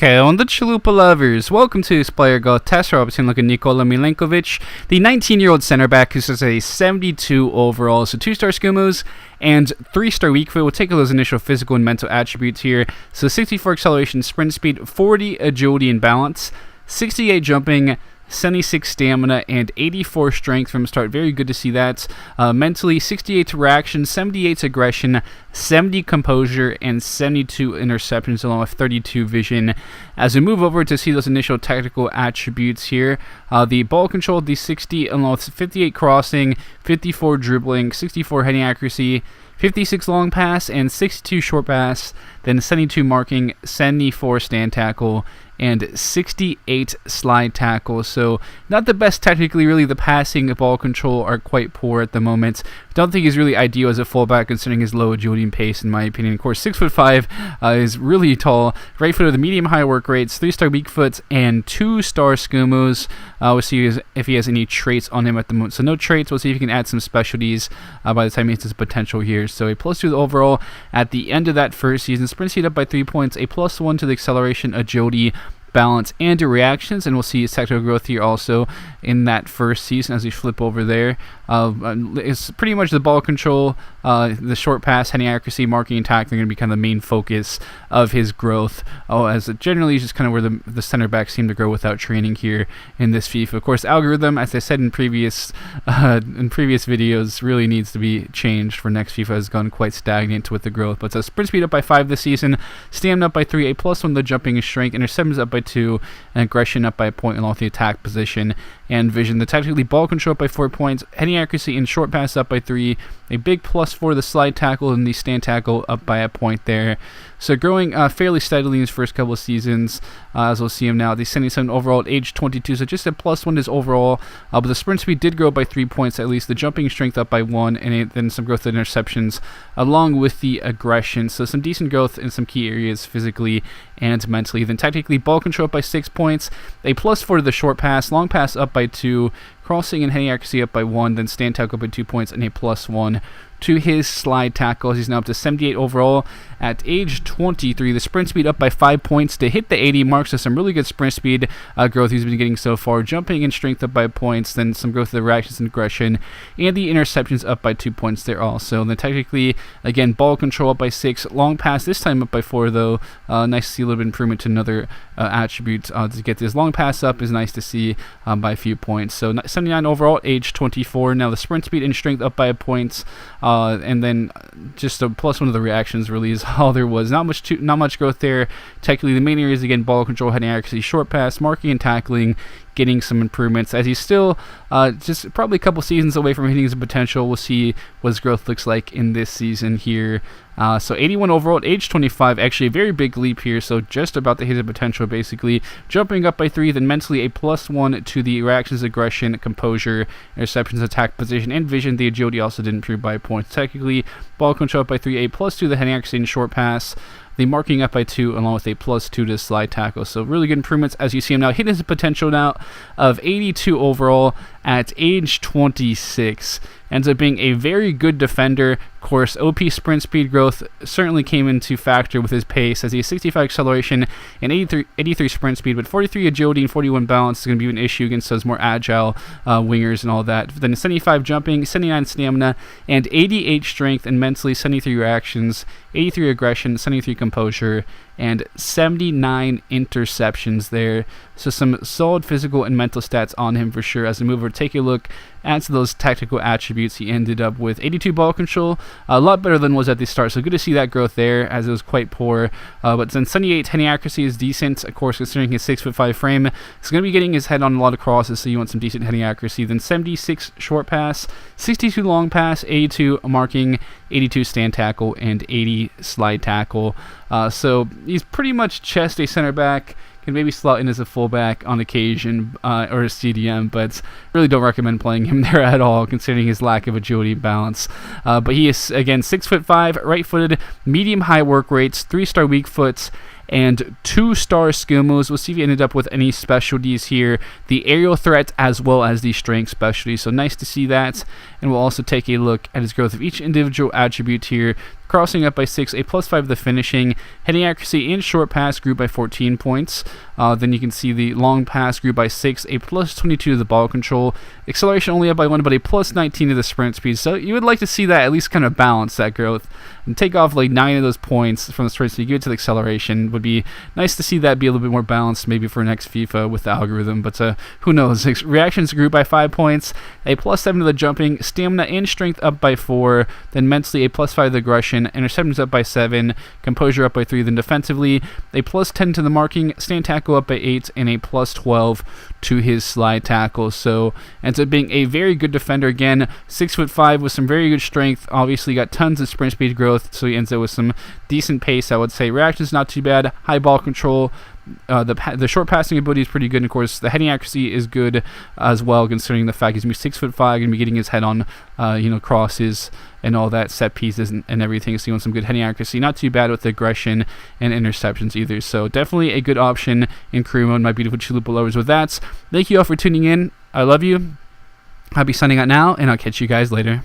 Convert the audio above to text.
Okay, on the Chalupa lovers, welcome to this player go test. We're obviously looking at Nikola Milenković, the 19-year-old center back who says a 72 overall, so 2-star Skumos and 3-star weak foot. We'll take those initial physical and mental attributes here. So 64 acceleration, sprint speed, 40 agility and balance, 68 jumping, 76 stamina, and 84 strength from start. Very good to see that. Mentally, 68 reaction, 78 aggression, 70 composure, and 72 interceptions, along with 32 vision. As we move over to see those initial technical attributes here, the ball control, the 60, along with 58 crossing, 54 dribbling, 64 heading accuracy, 56 long pass, and 62 short pass, then 72 marking, 74 stand tackle, and 68 slide tackle. So not the best technically. Really, the passing, the ball control are quite poor at the moment. Don't think he's really ideal as a fullback considering his low agility and pace, in my opinion. Of course, 6'5", is really tall. Right foot with the medium high work rates, 3-star weak foot, and 2-star Skumos. We'll see if he has any traits on him at the moment. So no traits. We'll see if he can add some specialties by the time he hits his potential here. So a +2 overall at the end of that first season. Sprint speed up by 3 points. A +1 to the acceleration, agility, balance, and reactions, and we'll see his technical growth here also in that first season as we flip over there. It's pretty much the ball control, the short pass, heading accuracy, marking, and tackling are going to be kind of the main focus of his growth, as it generally is just kind of where the center backs seem to grow without training here in this FIFA. Of course, algorithm, as I said in previous videos, really needs to be changed for next FIFA. Has gone quite stagnant with the growth, but sprint speed up by 5 this season, stamina up by 3, a +1 the jumping and strength, interceptions up by 2, and aggression up by a point along with the attack position and vision. The technically ball control up by 4 points, heading accuracy and short pass up by 3, a big +4 the slide tackle, and the stand tackle up by a point there. So growing fairly steadily in his first couple of seasons, as we'll see him now. The 77 overall at age 22, so just a +1 is overall, but the sprint speed did grow by 3 points at least, the jumping strength up by 1, and then some growth in interceptions along with the aggression. So some decent growth in some key areas physically and mentally. Then technically ball control up by 6 points, a +4 to the short pass, long pass up by 2, crossing and heading accuracy up by 1, then stand tackle up by 2 points, and a +1 to his slide tackles. He's now up to 78 overall at age 23. The sprint speed up by 5 points to hit the 80 mark, so some really good sprint speed growth he's been getting so far. Jumping and strength up by points, then some growth of the reactions and aggression, and the interceptions up by 2 points there also. And then technically, again, ball control up by 6, long pass this time up by 4 though. Nice to see a little bit of improvement to another attribute to get this long pass up is nice to see by a few points. So 79 overall at age 24. Now the sprint speed and strength up by a point. And then just a +1 of the reactions really is all there was. Not much growth there. Technically, the main areas again: ball control, heading accuracy, short pass, marking, and tackling. Getting some improvements as he's still just probably a couple seasons away from hitting his potential. We'll see what his growth looks like in this season here. So 81 overall at age 25, actually a very big leap here, so just about to hit his potential basically. Jumping up by 3, then mentally a +1 to the reactions, aggression, composure, interceptions, attack position, and vision. The agility also did improve by a point. Technically, ball control up by 3, a +2 the heading accuracy and short pass. The marking up by 2, along with a +2 to slide tackle. So really good improvements as you see him now hitting his potential now of 82 overall at age 26. Ends up being a very good defender. Of course, OP sprint speed growth certainly came into factor with his pace, as he has 65 acceleration and 83 sprint speed, but 43 agility and 41 balance is going to be an issue against those more agile wingers and all that. Then 75 jumping, 79 stamina, and 88 strength, and mentally 73 reactions, 83 aggression, 73 composure, and 79 interceptions there. So some solid physical and mental stats on him for sure. As a mover, take a look at those technical attributes. He ended up with 82 ball control, a lot better than was at the start. So good to see that growth there, as it was quite poor. But then 78 heading accuracy is decent, of course, considering his 6'5" frame. He's going to be getting his head on a lot of crosses, so you want some decent heading accuracy. Then 76 short pass, 62 long pass, 82 marking, 82 stand tackle, and 80 slide tackle. So he's pretty much just a center back. Can maybe slot in as a fullback on occasion or a CDM, but really don't recommend playing him there at all, considering his lack of agility and balance. But he is, again, 6'5", right-footed, medium high work rates, 3-star weak foot, and 2-star Skumos. We'll see if he ended up with any specialties here, the aerial threat as well as the strength specialty. So nice to see that. And we'll also take a look at his growth of each individual attribute here. Crossing up by 6, a +5 to the finishing. Heading accuracy and short pass grew by 14 points. Then you can see the long pass grew by 6, a +22 to the ball control. Acceleration only up by 1, but a +19 to the sprint speed. So you would like to see that at least kind of balance that growth and take off like 9 of those points from the sprint speed, give it to the acceleration. Would be nice to see that be a little bit more balanced maybe for next FIFA with the algorithm, but who knows. Reactions grew by 5 points, a +7 to the jumping, stamina and strength up by 4, then mentally a +5 to the aggression, interceptions up by 7, composure up by 3, then defensively a +10 to the marking, stand tackle up by 8, and a +12 to his slide tackle. So ends up being a very good defender again, 6'5" with some very good strength. Obviously got tons of sprint speed growth, so he ends up with some decent pace, I would say. Reaction's not too bad, high ball control. The short passing ability is pretty good, and of course the heading accuracy is good as well, considering the fact he's gonna be 6'5", gonna be getting his head on crosses and all that, set pieces and everything. So you want some good heading accuracy, not too bad with the aggression and interceptions either. So definitely a good option in career mode, my beautiful Chalupa lovers. With that, thank you all for tuning in. I love you. I'll be signing out now, and I'll catch you guys later.